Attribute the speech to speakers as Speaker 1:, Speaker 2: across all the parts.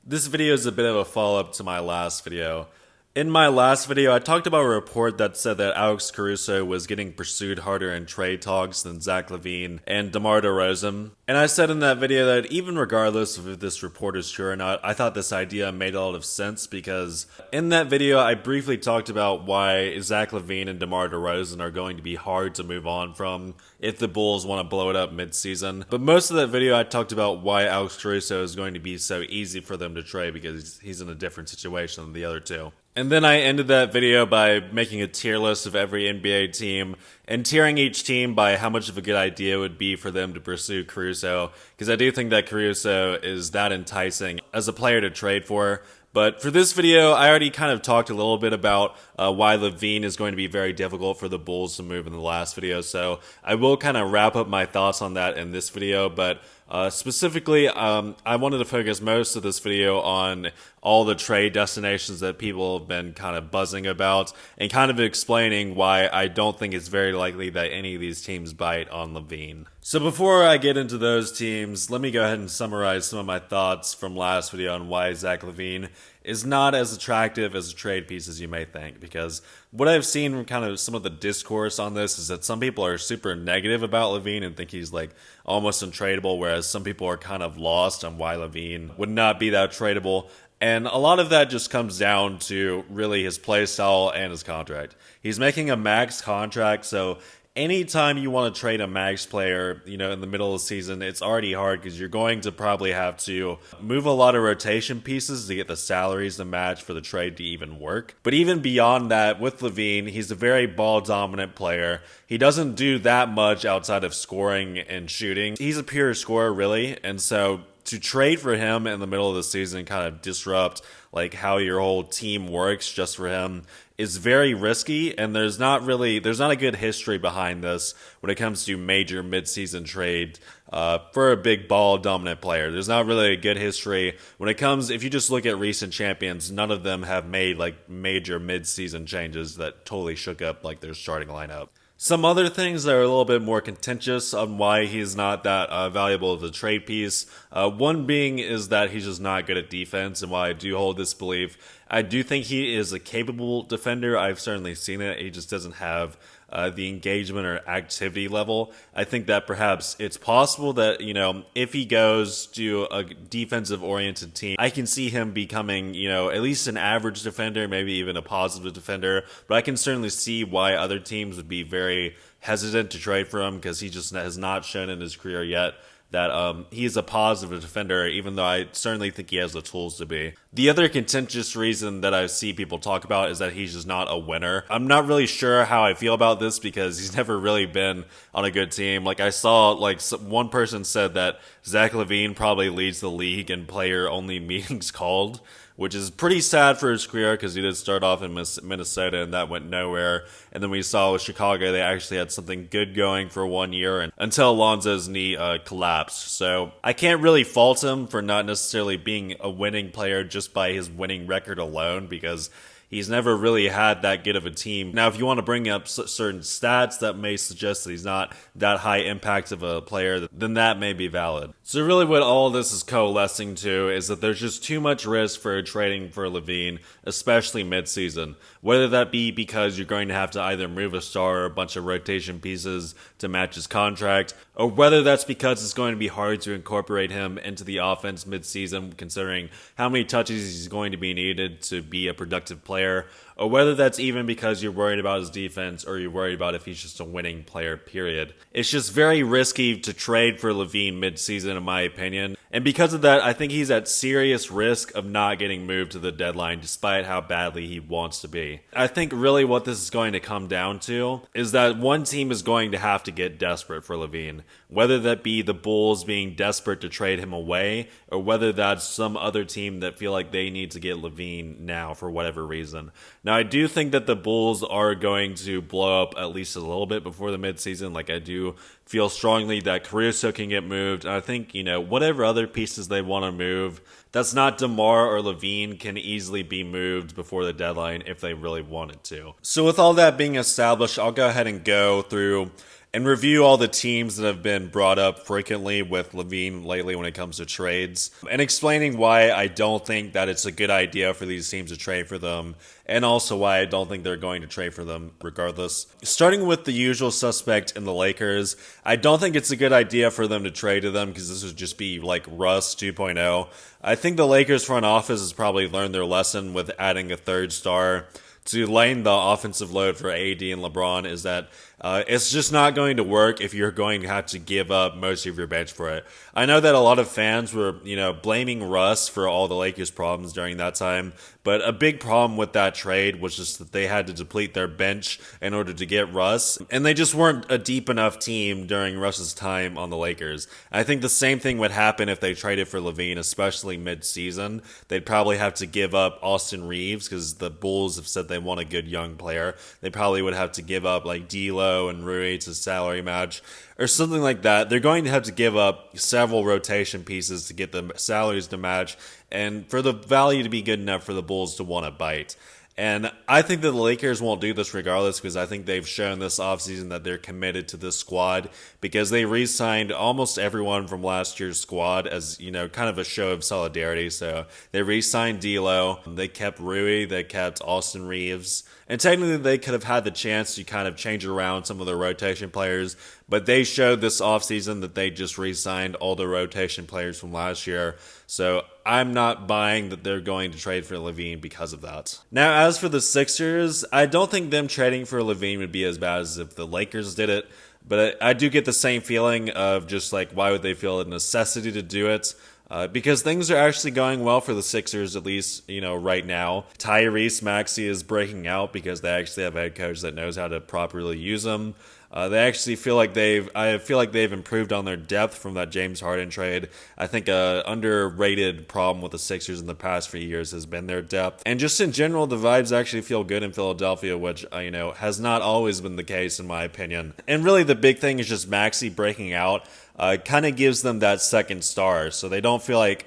Speaker 1: This video is a bit of a follow-up to my last video. In my last video, I talked about a report that said that Alex Caruso was getting pursued harder in trade talks than Zach LaVine and DeMar DeRozan. And I said in that video that even regardless of if this report is true or not, I thought this idea made a lot of sense because in that video, I briefly talked about why Zach LaVine and DeMar DeRozan are going to be hard to move on from if the Bulls want to blow it up mid-season. But most of that video, I talked about why Alex Caruso is going to be so easy for them to trade because he's in a different situation than the other two. And then I ended that video by making a tier list of every NBA team and tiering each team by how much of a good idea it would be for them to pursue Caruso, because I do think that Caruso is that enticing as a player to trade for. But for this video, I already kind of talked a little bit about why LaVine is going to be very difficult for the Bulls to move in the last video, so I will kind of wrap up my thoughts on that in this video, but specifically, I wanted to focus most of this video on all the trade destinations that people have been kind of buzzing about and kind of explaining why I don't think it's very likely that any of these teams bite on LaVine. So before I get into those teams, let me go ahead and summarize some of my thoughts from last video on why Zach LaVine is not as attractive as a trade piece as you may think, because what I've seen from kind of some of the discourse on this is that some people are super negative about LaVine and think he's like almost untradeable, whereas some people are kind of lost on why LaVine would not be that tradable. And a lot of that just comes down to really his play style and his contract. He's making a max contract, so anytime you want to trade a max player, in the middle of the season, it's already hard because you're going to probably have to move a lot of rotation pieces to get the salaries to match for the trade to even work. But even beyond that, with LaVine, he's a very ball-dominant player. He doesn't do that much outside of scoring and shooting. He's a pure scorer, really, and so to trade for him in the middle of the season and kind of disrupt like how your whole team works just for him is very risky, and there's not a good history behind this when it comes to major midseason trade for a big ball dominant player. There's not really a good history when it comes, if you just look at recent champions, none of them have made like major midseason changes that totally shook up like their starting lineup. Some other things that are a little bit more contentious on why he's not that valuable as a trade piece. One being is that he's just not good at defense, and while I do hold this belief, I do think he is a capable defender. I've certainly seen it. He just doesn't have the engagement or activity level. I think that perhaps it's possible that, if he goes to a defensive-oriented team, I can see him becoming, at least an average defender, maybe even a positive defender. But I can certainly see why other teams would be very hesitant to trade for him because he just has not shown in his career yet that he's a positive defender, even though I certainly think he has the tools to be. The other contentious reason that I see people talk about is that he's just not a winner. I'm not really sure how I feel about this because he's never really been on a good team. Like I saw, one person said that Zach LaVine probably leads the league in player-only meetings called, which is pretty sad for his career because he did start off in Minnesota and that went nowhere. And then we saw with Chicago, they actually had something good going for 1 year and until Alonzo's knee collapsed. So I can't really fault him for not necessarily being a winning player just by his winning record alone because he's never really had that good of a team. Now, if you want to bring up certain stats that may suggest that he's not that high impact of a player, then that may be valid. So really what all this is coalescing to is that there's just too much risk for trading for LaVine, especially midseason. Whether that be because you're going to have to either move a star or a bunch of rotation pieces to match his contract, or whether that's because it's going to be hard to incorporate him into the offense midseason, considering how many touches he's going to be needed to be a productive player, or whether that's even because you're worried about his defense or you're worried about if he's just a winning player, period. It's just very risky to trade for LaVine mid-season, in my opinion. And because of that, I think he's at serious risk of not getting moved to the deadline despite how badly he wants to be. I think really what this is going to come down to is that one team is going to have to get desperate for LaVine. Whether that be the Bulls being desperate to trade him away, or whether that's some other team that feel like they need to get LaVine now for whatever reason. Now, I do think that the Bulls are going to blow up at least a little bit before the midseason. Like, I do feel strongly that Caruso can get moved. And I think, whatever other pieces they want to move, that's not DeMar or LaVine, can easily be moved before the deadline if they really wanted to. So with all that being established, I'll go ahead and go through and review all the teams that have been brought up frequently with LaVine lately when it comes to trades, and explaining why I don't think that it's a good idea for these teams to trade for them, and also why I don't think they're going to trade for them regardless. Starting with the usual suspect in the Lakers, I don't think it's a good idea for them to trade to them because this would just be like Russ 2.0. I think the Lakers front office has probably learned their lesson with adding a third star to lighten the offensive load for AD and LeBron, is that it's just not going to work if you're going to have to give up most of your bench for it. I know that a lot of fans were, blaming Russ for all the Lakers' problems during that time, but a big problem with that trade was just that they had to deplete their bench in order to get Russ, and they just weren't a deep enough team during Russ's time on the Lakers. I think the same thing would happen if they traded for LaVine, especially mid-season. They'd probably have to give up Austin Reeves because the Bulls have said they want a good young player. They probably would have to give up like D'Lo and Rui to salary match or something like that. They're going to have to give up several rotation pieces to get the salaries to match and for the value to be good enough for the Bulls to want to bite. And I think that the Lakers won't do this regardless because I think they've shown this offseason that they're committed to this squad because they re-signed almost everyone from last year's squad as, kind of a show of solidarity. So they re-signed D'Lo, they kept Rui, they kept Austin Reeves, and technically they could have had the chance to kind of change around some of the rotation players, but they showed this offseason that they just re-signed all the rotation players from last year. So I'm not buying that they're going to trade for LaVine because of that. Now, as for the Sixers, I don't think them trading for LaVine would be as bad as if the Lakers did it, but I do get the same feeling of just like, why would they feel a necessity to do it? Because things are actually going well for the Sixers, at least, right now. Tyrese Maxey is breaking out because they actually have a head coach that knows how to properly use him. They actually I feel like they've improved on their depth from that James Harden trade. I think a underrated problem with the Sixers in the past few years has been their depth. And just in general, the vibes actually feel good in Philadelphia, which, has not always been the case in my opinion. And really the big thing is just Maxey breaking out. Kind of gives them that second star, so they don't feel like,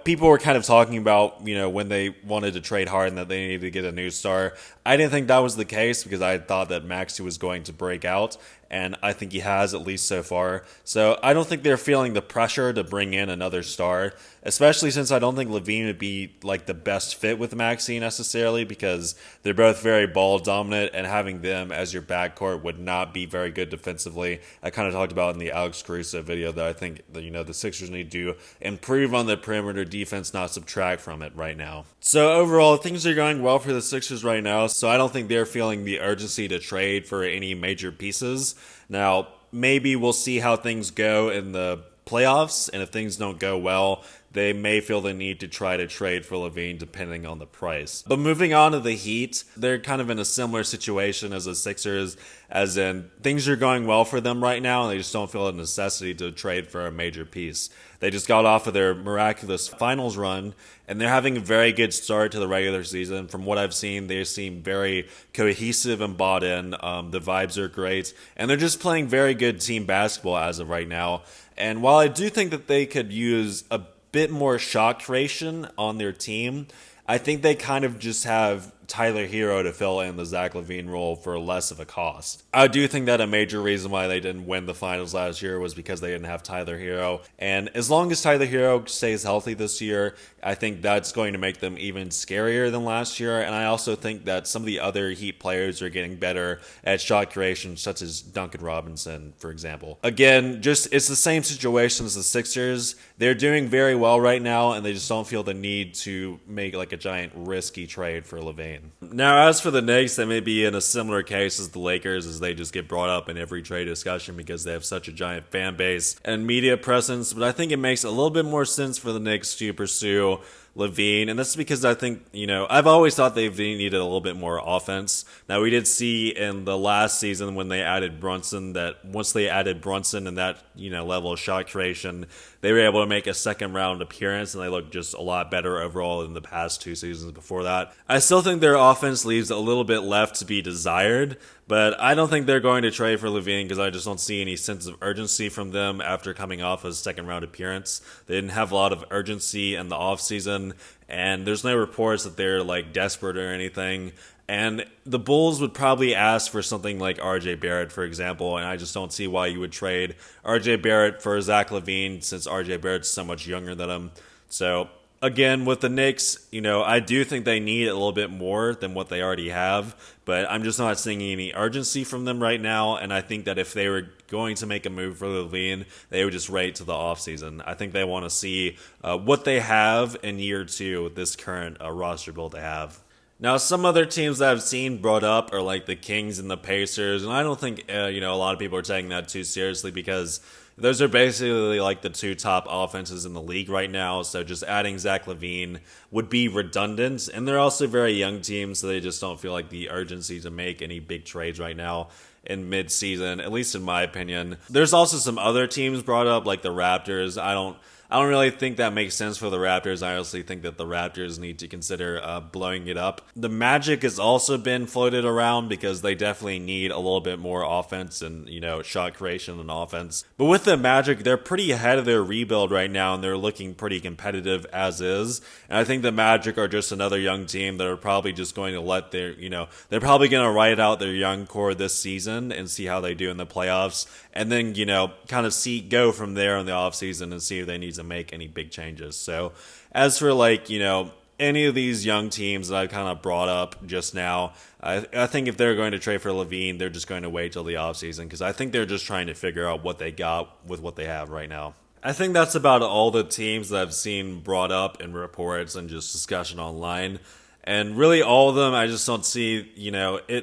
Speaker 1: people were kind of talking about, when they wanted to trade Harden that they needed to get a new star. I didn't think that was the case because I thought that Maxey was going to break out, and I think he has, at least so far. So I don't think they're feeling the pressure to bring in another star, especially since I don't think LaVine would be like the best fit with Maxey necessarily because they're both very ball dominant, and having them as your backcourt would not be very good defensively. I kind of talked about in the Alex Caruso video that I think that, the Sixers need to improve on the perimeter defense, not subtract from it right now. So overall, things are going well for the Sixers right now, so I don't think they're feeling the urgency to trade for any major pieces. Now, maybe we'll see how things go in the playoffs, and if things don't go well, they may feel the need to try to trade for LaVine depending on the price. But moving on to the Heat, they're kind of in a similar situation as the Sixers, as in things are going well for them right now and they just don't feel a necessity to trade for a major piece. They just got off of their miraculous finals run and they're having a very good start to the regular season. From what I've seen, they seem very cohesive and bought in. The vibes are great and they're just playing very good team basketball as of right now. And while I do think that they could use a bit more shot creation on their team, I think they kind of just have Tyler Hero to fill in the Zach LaVine role for less of a cost. I do think that a major reason why they didn't win the finals last year was because they didn't have Tyler Hero. And as long as Tyler Hero stays healthy this year, I think that's going to make them even scarier than last year. And I also think that some of the other Heat players are getting better at shot creation, such as Duncan Robinson, for example. Again, it's the same situation as the Sixers. They're doing very well right now, and they just don't feel the need to make like a giant risky trade for LaVine. Now, as for the Knicks, they may be in a similar case as the Lakers, as they just get brought up in every trade discussion because they have such a giant fan base and media presence. But I think it makes a little bit more sense for the Knicks to pursue LaVine, and that's because I think, I've always thought they needed a little bit more offense. Now, we did see in the last season when they added Brunson that once they added Brunson and that, level of shot creation, they were able to make a second round appearance and they looked just a lot better overall than the past two seasons before that. I still think their offense leaves a little bit left to be desired, but I don't think they're going to trade for LaVine because I just don't see any sense of urgency from them after coming off a second round appearance. They didn't have a lot of urgency in the offseason, and there's no reports that they're like desperate or anything. And the Bulls would probably ask for something like RJ Barrett, for example, and I just don't see why you would trade RJ Barrett for Zach LaVine since RJ Barrett's so much younger than him. So again, with the Knicks, I do think they need a little bit more than what they already have, but I'm just not seeing any urgency from them right now, and I think that if they were going to make a move for LaVine, they would just wait to the offseason. I think they want to see what they have in year two with this current roster build they have. Now, some other teams that I've seen brought up are like the Kings and the Pacers, and I don't think, a lot of people are taking that too seriously because those are basically like the two top offenses in the league right now, so just adding Zach LaVine would be redundant, and they're also very young teams, so they just don't feel like the urgency to make any big trades right now in mid-season, at least in my opinion. There's also some other teams brought up, like the Raptors. I don't really think that makes sense for the Raptors. I honestly think that the Raptors need to consider blowing it up. The Magic has also been floated around because they definitely need a little bit more offense and, shot creation and offense. But with the Magic, they're pretty ahead of their rebuild right now, and they're looking pretty competitive as is. And I think the Magic are just another young team that are probably just going to let their, they're probably going to ride out their young core this season and see how they do in the playoffs. And then, kind of go from there in the offseason and see if they need to make any big changes. So as for any of these young teams that I've kind of brought up just now, I think if they're going to trade for LaVine, they're just going to wait till the offseason because I think they're just trying to figure out what they got with what they have right now. I think that's about all the teams that I've seen brought up in reports and just discussion online. And really all of them, I just don't see,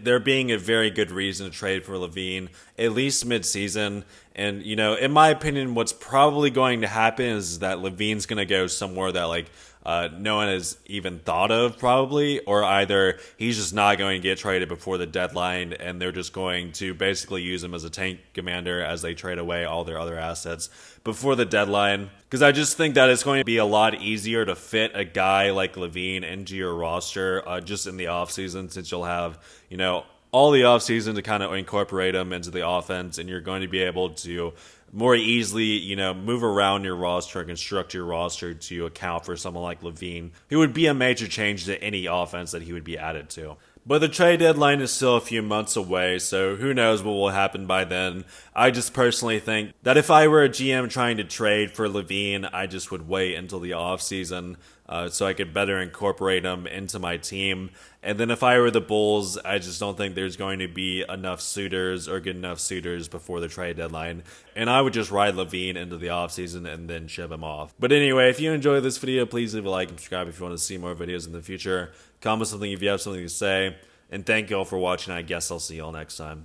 Speaker 1: there being a very good reason to trade for LaVine, at least mid-season. And, in my opinion, what's probably going to happen is that LaVine's going to go somewhere that, no one has even thought of probably, or either he's just not going to get traded before the deadline and they're just going to basically use him as a tank commander as they trade away all their other assets before the deadline. Because I just think that it's going to be a lot easier to fit a guy like LaVine into your roster just in the offseason since you'll have, all the offseason to kind of incorporate him into the offense, and you're going to be able to more easily, move around your roster and construct your roster to account for someone like LaVine, who would be a major change to any offense that he would be added to. But the trade deadline is still a few months away, so who knows what will happen by then. I just personally think that if I were a GM trying to trade for LaVine, I just would wait until the offseason so I could better incorporate him into my team. And then if I were the Bulls, I just don't think there's going to be enough suitors or good enough suitors before the trade deadline. And I would just ride LaVine into the offseason and then ship him off. But anyway, if you enjoyed this video, please leave a like and subscribe if you want to see more videos in the future. Comment something if you have something to say. And thank you all for watching. I guess I'll see you all next time.